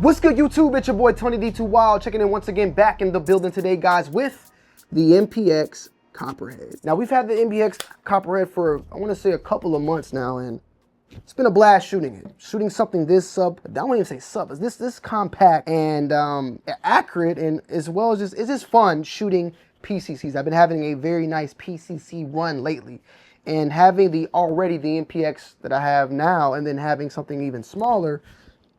What's good, YouTube? It's your boy Tony D2 Wild, checking in once again, back in the building today, guys, with the MPX Copperhead. Now, we've had the MPX Copperhead for, I want to say, a couple of months now, and it's been a blast shooting it. Shooting something this I won't even say sub, it's this compact and accurate, and as well as it's just fun shooting PCCs. I've been having a very nice PCC run lately, and having the MPX that I have now, and then having something even smaller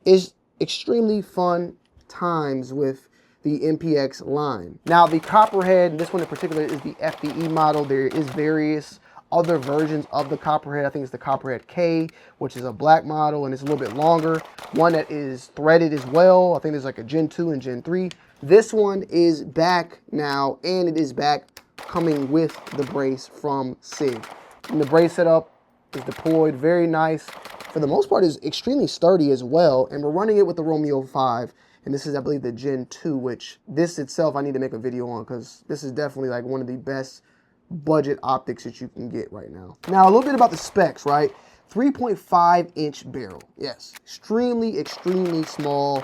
is extremely fun times with the MPX line. Now, the Copperhead, this one in particular, is the FDE model. There is various other versions of the Copperhead. I think it's the Copperhead K, which is a black model, and it's a little bit longer. One that is threaded as well. I think there's like a Gen 2 and Gen 3. This one is back now, and it is back coming with the brace from SIG. And the brace setup is deployed, very nice. For the most part, is extremely sturdy as well, and we're running it with the Romeo 5, and this is, I believe, the Gen 2, which this itself I need to make a video on, because this is definitely like one of the best budget optics that you can get right now. Now, a little bit about the specs, right? 3.5-inch barrel. Yes, extremely small,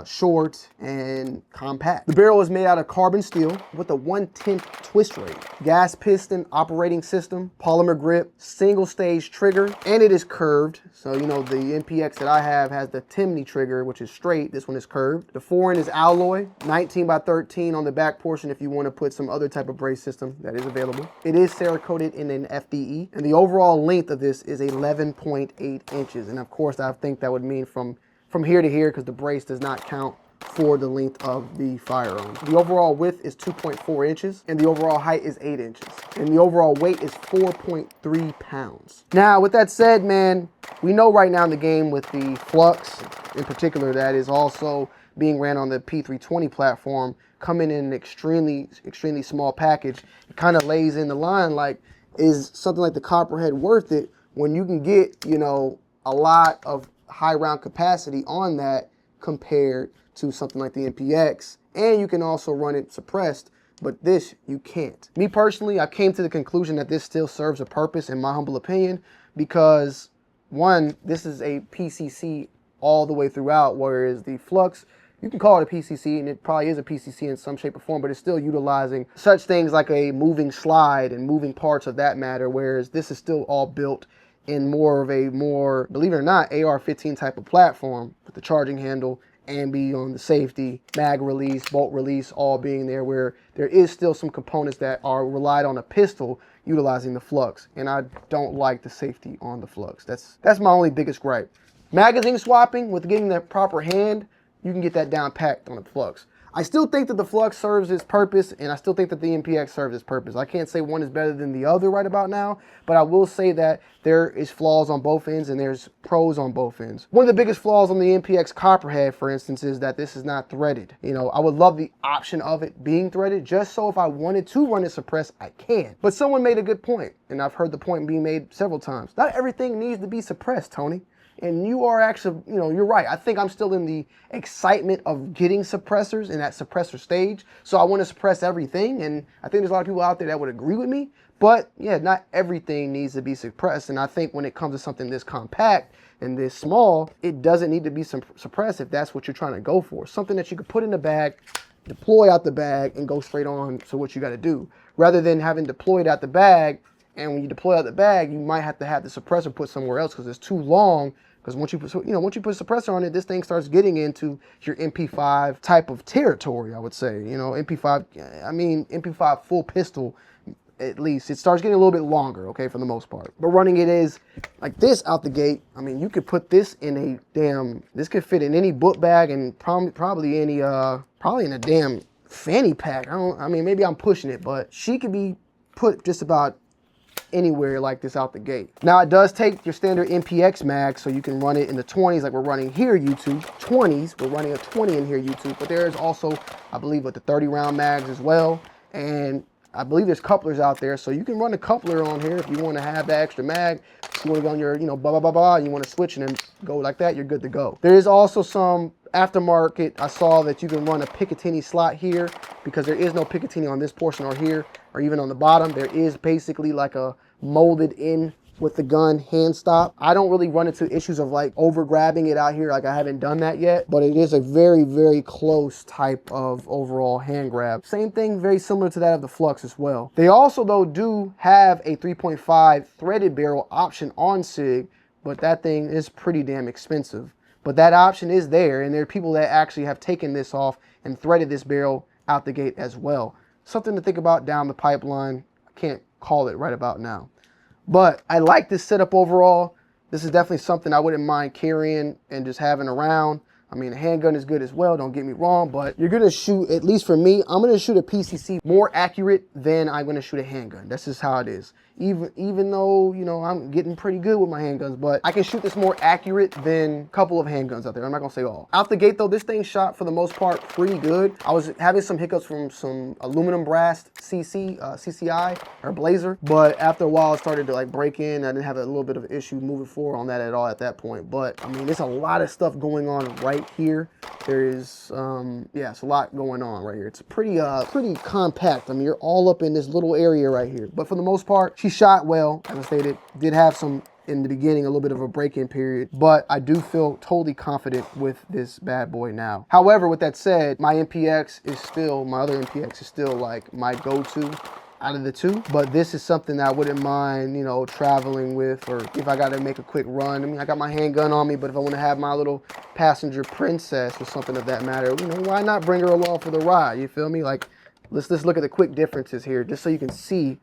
short and compact. The barrel is made out of carbon steel with a 1/10 twist rate, gas piston operating system, polymer grip, single stage trigger, and it is curved. So, you know, the MPX that I have has the Timney trigger, which is straight. This one is curved. The forend is alloy, 19x13 on the back portion if you want to put some other type of brace system that is available. It is Cerakoted in an FDE, and the overall length of this is 11.8 inches. And of course, I think that would mean from here to here, because the brace does not count for the length of the firearm. The overall width is 2.4 inches, and the overall height is 8 inches. And the overall weight is 4.3 pounds. Now, with that said, man, we know right now in the game with the Flux, in particular, that is also being ran on the P320 platform, coming in an extremely small package. It kind of lays in the line like, is something like the Copperhead worth it when you can get, you know, a lot of high round capacity on that compared to something like the MPX, and you can also run it suppressed, but this you can't. Me personally, I came to the conclusion that this still serves a purpose, in my humble opinion, because one, this is a PCC all the way throughout, whereas the Flux, you can call it a PCC, and it probably is a PCC in some shape or form, but it's still utilizing such things like a moving slide and moving parts of that matter, whereas this is still all built in more of a believe it or not, AR-15 type of platform, with the charging handle, ambi on the safety, mag release, bolt release, all being there, where there is still some components that are relied on a pistol utilizing the Flux, and I don't like the safety on the Flux. That's my only biggest gripe. Magazine swapping, with getting the proper hand, you can get that down packed on the Flux. I still think that the Flux serves its purpose, and I still think that the MPX serves its purpose. I can't say one is better than the other right about now, but I will say that there is flaws on both ends and there's pros on both ends. One of the biggest flaws on the MPX Copperhead, for instance, is that this is not threaded. You know, I would love the option of it being threaded, just so if I wanted to run it suppressed, I can. But someone made a good point, and I've heard the point being made several times. Not everything needs to be suppressed, Tony. And you are actually, you know, you're right. I think I'm still in the excitement of getting suppressors in that suppressor stage. So I want to suppress everything. And I think there's a lot of people out there that would agree with me. But yeah, not everything needs to be suppressed. And I think when it comes to something this compact and this small, it doesn't need to be suppressed if that's what you're trying to go for. Something that you could put in the bag, deploy out the bag, and go straight on to what you got to do. Rather than having deployed out the bag, and when you deploy out the bag, you might have to have the suppressor put somewhere else because it's too long. Because once you put a suppressor on it, this thing starts getting into your MP5 type of territory, I would say. You know, MP5 full pistol, at least. It starts getting a little bit longer, okay, for the most part. But running it is like this out the gate. I mean, you could put this in this could fit in any book bag and probably in a damn fanny pack. I mean, maybe I'm pushing it, but she could be put just about anywhere like this out the gate. Now, it does take your standard MPX mag, so you can run it in the 20s like we're running here, YouTube. 20s, we're running a 20 in here, YouTube. But there is also, I believe, with the 30 round mags as well. And I believe there's couplers out there, so you can run a coupler on here if you want to have that extra mag. If you want to go on your, you know, you want to switch and then go like that, you're good to go. There is also some aftermarket. I saw that you can run a Picatinny slot here because there is no Picatinny on this portion or here or even on the bottom. There is basically like a molded in with the gun hand stop. I don't really run into issues of like over grabbing it out here. Like I haven't done that yet, but it is a very, very close type of overall hand grab. Same thing, very similar to that of the Flux as well. They also though do have a 3.5 threaded barrel option on SIG, but that thing is pretty damn expensive. But that option is there, and there are people that actually have taken this off and threaded this barrel out the gate as well. Something to think about down the pipeline. I can't call it right about now. But I like this setup overall. This is definitely something I wouldn't mind carrying and just having around. I mean, a handgun is good as well, don't get me wrong, but you're gonna shoot, at least for me, I'm gonna shoot a PCC more accurate than I'm gonna shoot a handgun. That's just how it is. Even though, you know, I'm getting pretty good with my handguns, but I can shoot this more accurate than a couple of handguns out there. I'm not gonna say all. Out the gate though, this thing shot for the most part pretty good. I was having some hiccups from some aluminum brass CCI or blazer, but after a while it started to like break in. I didn't have a little bit of an issue moving forward on that at all at that point. But I mean, there's a lot of stuff going on right here. There is, yeah, it's a lot going on right here. It's pretty compact. I mean, you're all up in this little area right here. But for the most part, she shot well, as I stated. Did have some, in the beginning, a little bit of a break-in period, but I do feel totally confident with this bad boy now. However, with that said, my MPX is still, my other MPX is still like my go-to out of the two, but this is something that I wouldn't mind, you know, traveling with, or if I got to make a quick run. I mean, I got my handgun on me, but if I want to have my little passenger princess or something of that matter, you know, why not bring her along for the ride? You feel me? Like, let's look at the quick differences here, just so you can see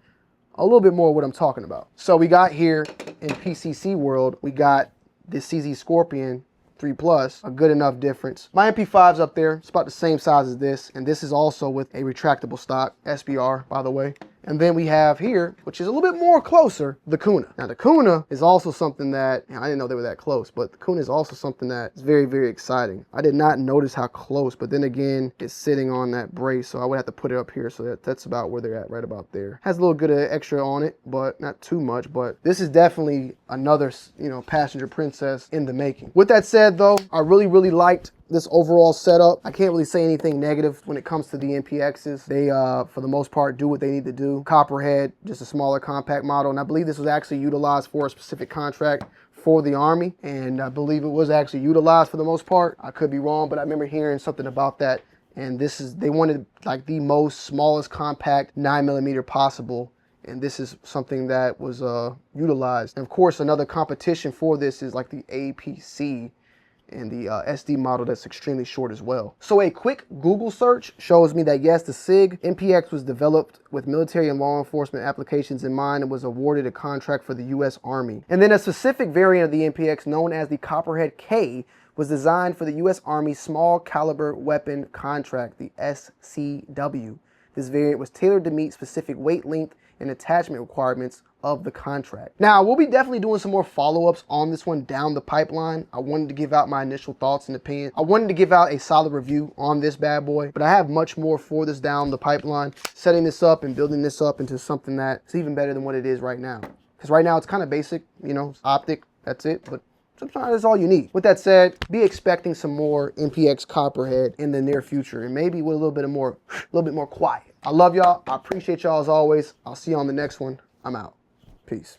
a little bit more of what I'm talking about. So we got here in PCC world, we got this CZ Scorpion 3 Plus, a good enough difference. My MP5's up there, it's about the same size as this, and this is also with a retractable stock, SBR, by the way. And then we have here, which is a little bit more closer, the Kuna. Now the Kuna is also something that, I didn't know they were that close, but the Kuna is also something that is very, very exciting. I did not notice how close, but then again, it's sitting on that brace, so I would have to put it up here, so that's about where they're at, right about there. Has a little bit of extra on it, but not too much, but this is definitely another, you know, passenger princess in the making. With that said though, I really, really liked this overall setup. I can't really say anything negative when it comes to the MPXs. They, for the most part, do what they need to do. Copperhead, just a smaller compact model. And I believe this was actually utilized for a specific contract for the Army. And I believe it was actually utilized for the most part. I could be wrong, but I remember hearing something about that. And this is, they wanted like the most smallest compact 9mm possible. And this is something that was utilized. And of course, another competition for this is like the APC and the SD model that's extremely short as well. So a quick Google search shows me that yes, the SIG MPX was developed with military and law enforcement applications in mind and was awarded a contract for the US Army. And then a specific variant of the MPX known as the Copperhead K was designed for the US Army Small Caliber Weapon Contract, the SCW. This variant was tailored to meet specific weight, length, and attachment requirements of the contract. Now, we'll be definitely doing some more follow-ups on this one down the pipeline. I wanted to give out my initial thoughts and opinions. I wanted to give out a solid review on this bad boy, but I have much more for this down the pipeline, setting this up and building this up into something that's even better than what it is right now. Because right now it's kind of basic, you know, it's optic, that's it, but sometimes that's all you need. With that said, be expecting some more MPX Copperhead in the near future, and maybe with a little bit more quiet. I love y'all. I appreciate y'all as always. I'll see you on the next one. I'm out. Peace.